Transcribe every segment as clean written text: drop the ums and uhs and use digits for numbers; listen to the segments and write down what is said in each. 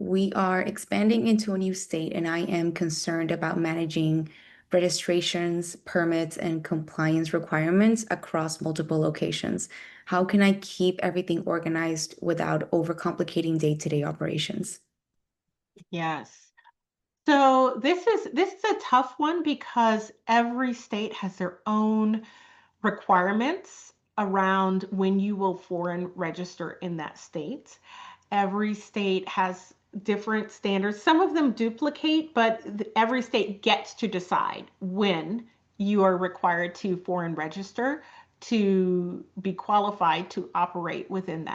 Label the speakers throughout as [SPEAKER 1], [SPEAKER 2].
[SPEAKER 1] We are expanding into a new state, and I am concerned about managing registrations, permits, and compliance requirements across multiple locations. How can I keep everything organized without overcomplicating day-to-day operations?
[SPEAKER 2] Yes. So this is a tough one because every state has their own requirements around when you will foreign register in that state. Every state has different standards. Some of them duplicate, but every state gets to decide when you are required to foreign register to be qualified to operate within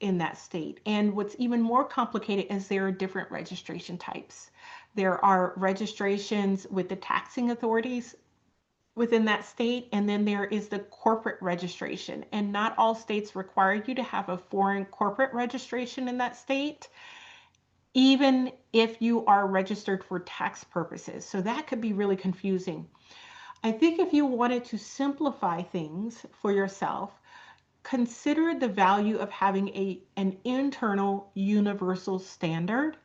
[SPEAKER 2] in that state. And what's even more complicated is there are different registration types. There are registrations with the taxing authorities within that state, and then there is the corporate registration. And not all states require you to have a foreign corporate registration in that state, even if you are registered for tax purposes. So that could be really confusing. I think if you wanted to simplify things for yourself, consider the value of having an internal universal standard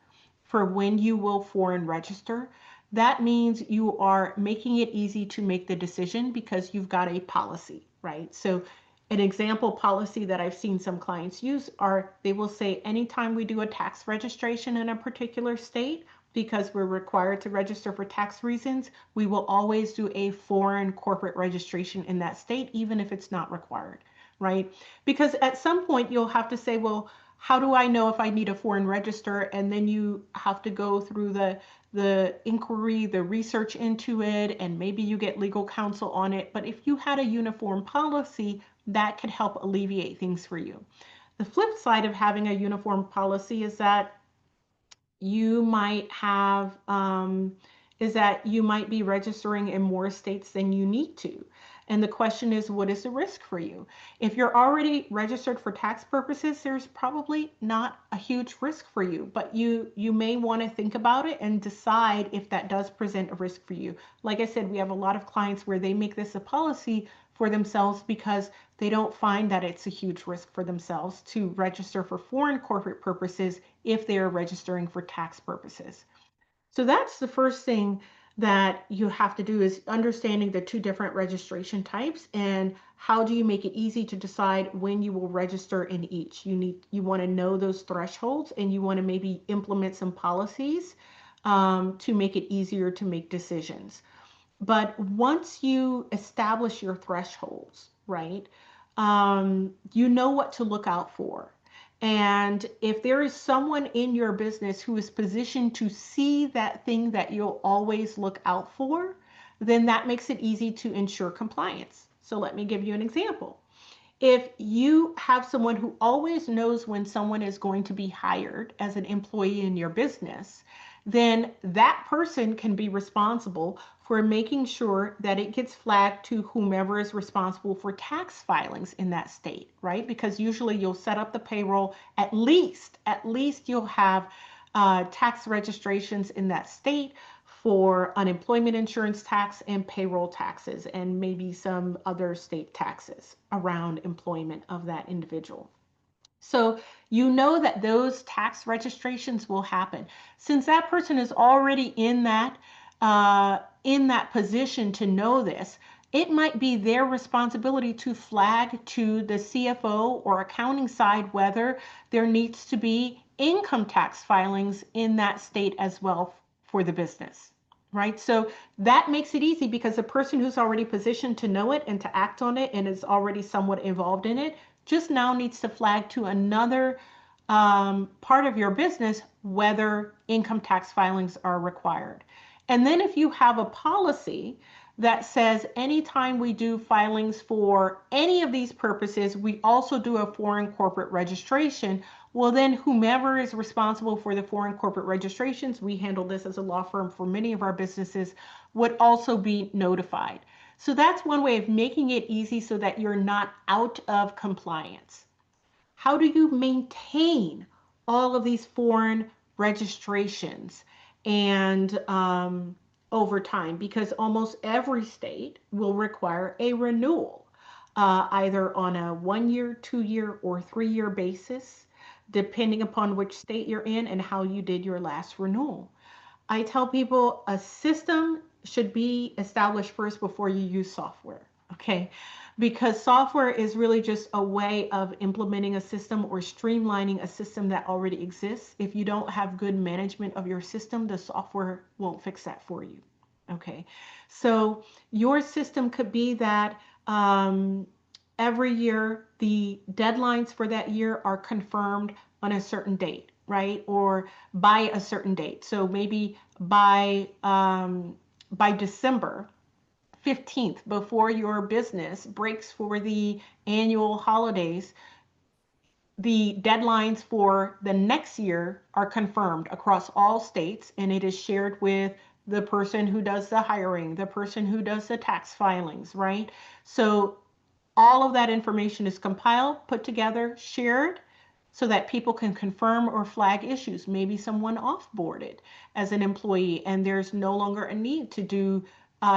[SPEAKER 2] for when you will foreign register. That means you are making it easy to make the decision because you've got a policy, right? So an example policy that I've seen some clients use are they will say anytime we do a tax registration in a particular state, because we're required to register for tax reasons, we will always do a foreign corporate registration in that state, even if it's not required, right? Because at some point you'll have to say, well, how do I know if I need a foreign register? And then you have to go through the inquiry, the research into it, and maybe you get legal counsel on it. But if you had a uniform policy, that could help alleviate things for you. The flip side of having a uniform policy you might have is that you might be registering in more states than you need to. And the question is, what is the risk for you? If you're already registered for tax purposes, there's probably not a huge risk for you, but you may want to think about it and decide if that does present a risk for you. Like I said, we have a lot of clients where they make this a policy for themselves because they don't find that it's a huge risk for themselves to register for foreign corporate purposes if they are registering for tax purposes. So that's the first thing that you have to do is understanding the two different registration types and how do you make it easy to decide when you will register in each. You want to know those thresholds and you want to maybe implement some policies to make it easier to make decisions. But once you establish your thresholds, right, you know what to look out for. And if there is someone in your business who is positioned to see that thing that you'll always look out for, then that makes it easy to ensure compliance. So let me give you an example. If you have someone who always knows when someone is going to be hired as an employee in your business, then that person can be responsible for making sure that it gets flagged to whomever is responsible for tax filings in that state, right? Because usually you'll set up the payroll, at least you'll have tax registrations in that state for unemployment insurance tax and payroll taxes, and maybe some other state taxes around employment of that individual. So you know that those tax registrations will happen. Since that person is already in that position to know this, it might be their responsibility to flag to the CFO or accounting side whether there needs to be income tax filings in that state as well for the business, right? So that makes it easy because the person who's already positioned to know it and to act on it and is already somewhat involved in it just now needs to flag to another part of your business whether income tax filings are required. And then if you have a policy that says anytime we do filings for any of these purposes, we also do a foreign corporate registration, well, then whomever is responsible for the foreign corporate registrations, we handle this as a law firm for many of our businesses, would also be notified. So that's one way of making it easy so that you're not out of compliance. How do you maintain all of these foreign registrations and over time? Because almost every state will require a renewal, either on a 1 year, 2 year, or 3 year basis. depending upon which state you're in and how you did your last renewal. I tell people a system should be established first before you use software, okay? Because software is really just a way of implementing a system or streamlining a system that already exists. If you don't have good management of your system, the software won't fix that for you, okay? So your system could be that every year the deadlines for that year are confirmed on a certain date, right? Or by a certain date. So maybe by December 15th, before your business breaks for the annual holidays, the deadlines for the next year are confirmed across all states, and it is shared with the person who does the hiring, the person who does the tax filings, right? So all of that information is compiled, put together, shared, so that people can confirm or flag issues. Maybe someone offboarded as an employee and there's no longer a need to do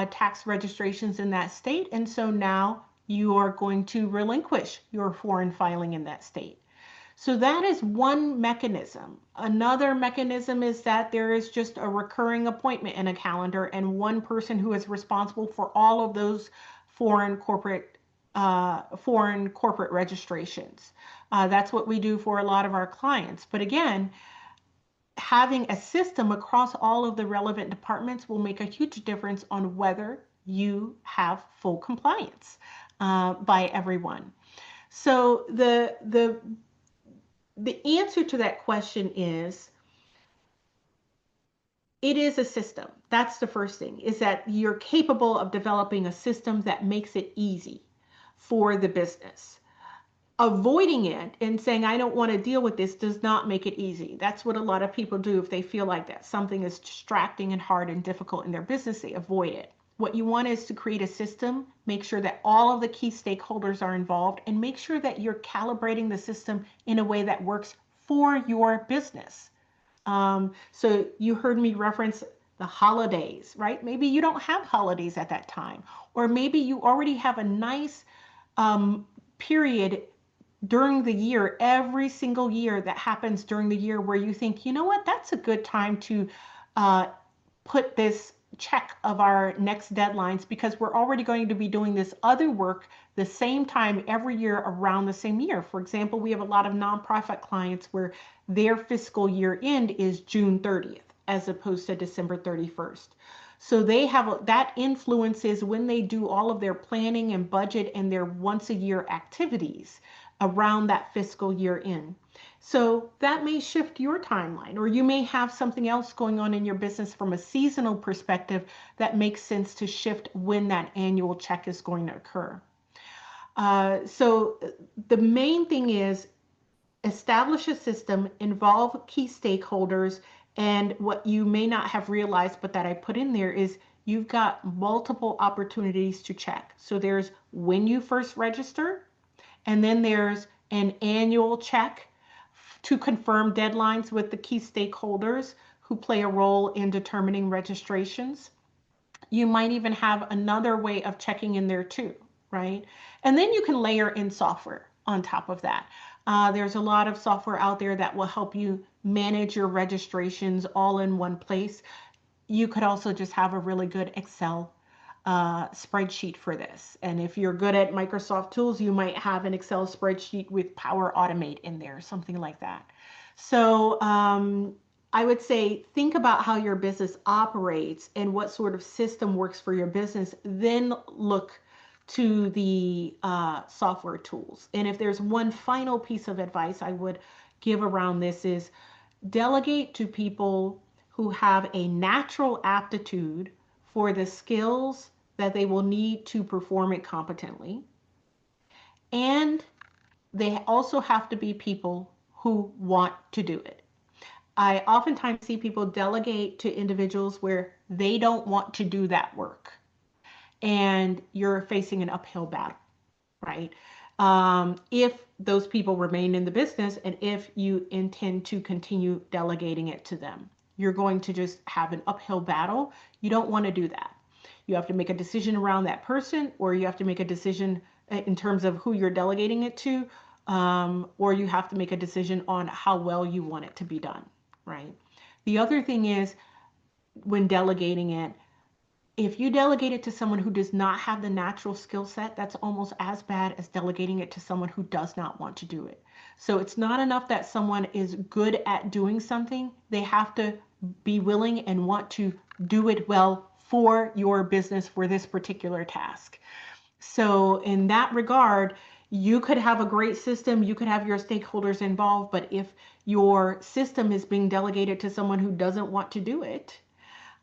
[SPEAKER 2] tax registrations in that state. And so now you are going to relinquish your foreign filing in that state. So that is one mechanism. Another mechanism is that there is just a recurring appointment in a calendar and one person who is responsible for all of those foreign corporate registrations. That's what we do for a lot of our clients. But again, having a system across all of the relevant departments will make a huge difference on whether you have full compliance by everyone. So the answer to that question is it is a system. That's the first thing, is that you're capable of developing a system that makes it easy for the business. Avoiding it and saying, I don't want to deal with this, does not make it easy. That's what a lot of people do. If they feel like that something is distracting and hard and difficult in their business, they avoid it. What you want is to create a system, make sure that all of the key stakeholders are involved, and make sure that you're calibrating the system in a way that works for your business. So you heard me reference the holidays, right? Maybe you don't have holidays at that time, or maybe you already have a nice period during the year, every single year that happens during the year where you think, you know what, that's a good time to put this check of our next deadlines, because we're already going to be doing this other work the same time every year around the same year. For example, we have a lot of nonprofit clients where their fiscal year end is June 30th as opposed to December 31st. So they have that influences when they do all of their planning and budget and their once a year activities around that fiscal year end. So that may shift your timeline, or you may have something else going on in your business from a seasonal perspective that makes sense to shift when that annual check is going to occur. So the main thing is establish a system, involve key stakeholders, and what you may not have realized, but that I put in there, is you've got multiple opportunities to check. So there's when you first register, and then there's an annual check to confirm deadlines with the key stakeholders who play a role in determining registrations. You might even have another way of checking in there too, right? And then you can layer in software on top of that. There's a lot of software out there that will help you manage your registrations all in one place. You could also just have a really good Excel spreadsheet for this. And if you're good at Microsoft tools, you might have an Excel spreadsheet with Power Automate in there, something like that. So I would say think about how your business operates and what sort of system works for your business, then look to the software tools. And if there's one final piece of advice I would give around this is delegate to people who have a natural aptitude for the skills that they will need to perform it competently. And they also have to be people who want to do it. I oftentimes see people delegate to individuals where they don't want to do that work. And you're facing an uphill battle, right? If those people remain in the business and if you intend to continue delegating it to them, you're going to just have an uphill battle. You don't want to do that. You have to make a decision around that person, or you have to make a decision in terms of who you're delegating it to or you have to make a decision on how well you want it to be done, right? The other thing is when delegating it, if you delegate it to someone who does not have the natural skill set, that's almost as bad as delegating it to someone who does not want to do it. So it's not enough that someone is good at doing something. They have to be willing and want to do it well for your business for this particular task. So in that regard, you could have a great system, you could have your stakeholders involved, but if your system is being delegated to someone who doesn't want to do it,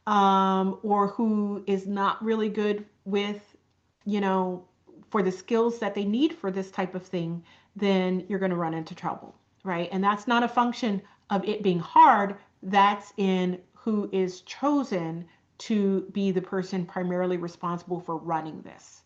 [SPEAKER 2] or who is not really good with, you know, for the skills that they need for this type of thing, then you're going to run into trouble, right? And that's not a function of it being hard. That's in who is chosen to be the person primarily responsible for running this.